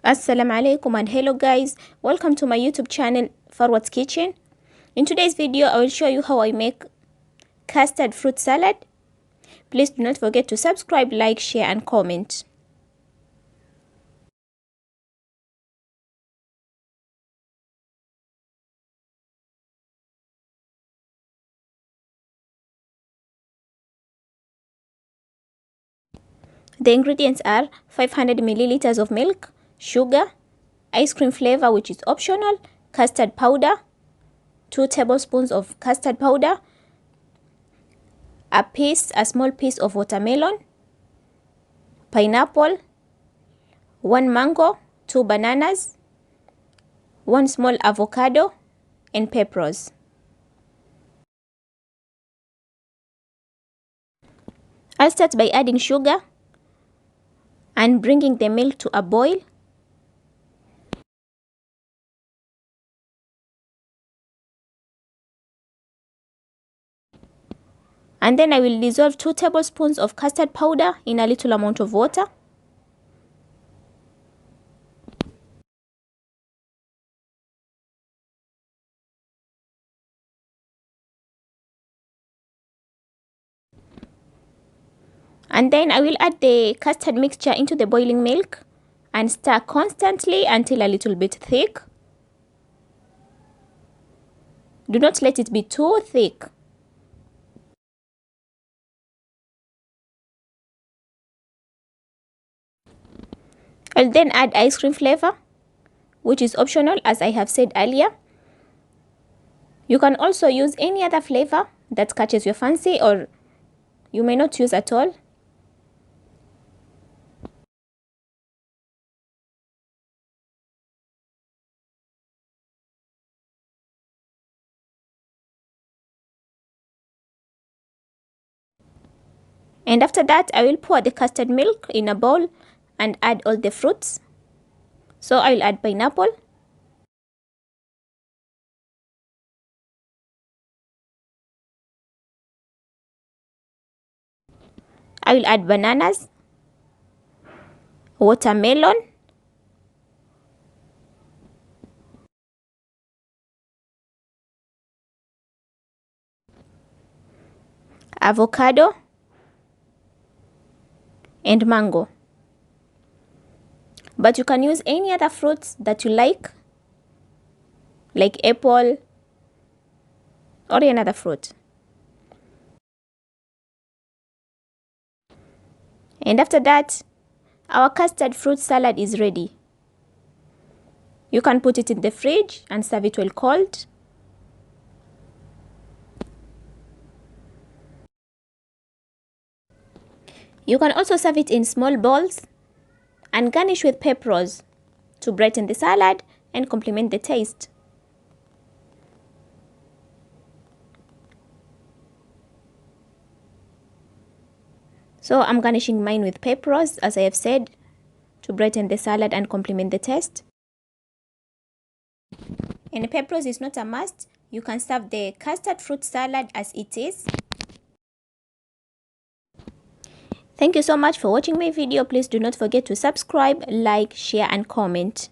Assalamu alaikum and hello guys, welcome to my YouTube channel Farwat's Kitchen. In today's video I will show you how I make custard fruit salad. Please do not forget to subscribe, like, share and comment. The ingredients are 500 milliliters of milk, sugar, ice cream flavor which is optional, custard powder, 2 tablespoons of custard powder, a small piece of watermelon, pineapple, 1 mango, 2 bananas, 1 small avocado, and peppers. I'll start by adding sugar and bringing the milk to a boil. And then I will dissolve 2 tablespoons of custard powder in a little amount of water. And then I will add the custard mixture into the boiling milk and stir constantly until a little bit thick. Do not let it be too thick. I'll then add ice cream flavor, which is optional as I have said earlier. You can also use any other flavor that catches your fancy, or you may not use at all. And after that, I will pour the custard milk in a bowl and add all the fruits. So I will add pineapple, I will add bananas, watermelon, avocado, and mango. But you can use any other fruits that you like apple or any other fruit. And after that, our custard fruit salad is ready. You can put it in the fridge and serve it well cold. You can also serve it in small bowls and garnish with peppers to brighten the salad and complement the taste. So I'm garnishing mine with peppers, as I have said, to brighten the salad and complement the taste. And peppers is not a must. You can serve the custard fruit salad as it is. Thank you so much for watching my video. Please do not forget to subscribe, like, share and comment.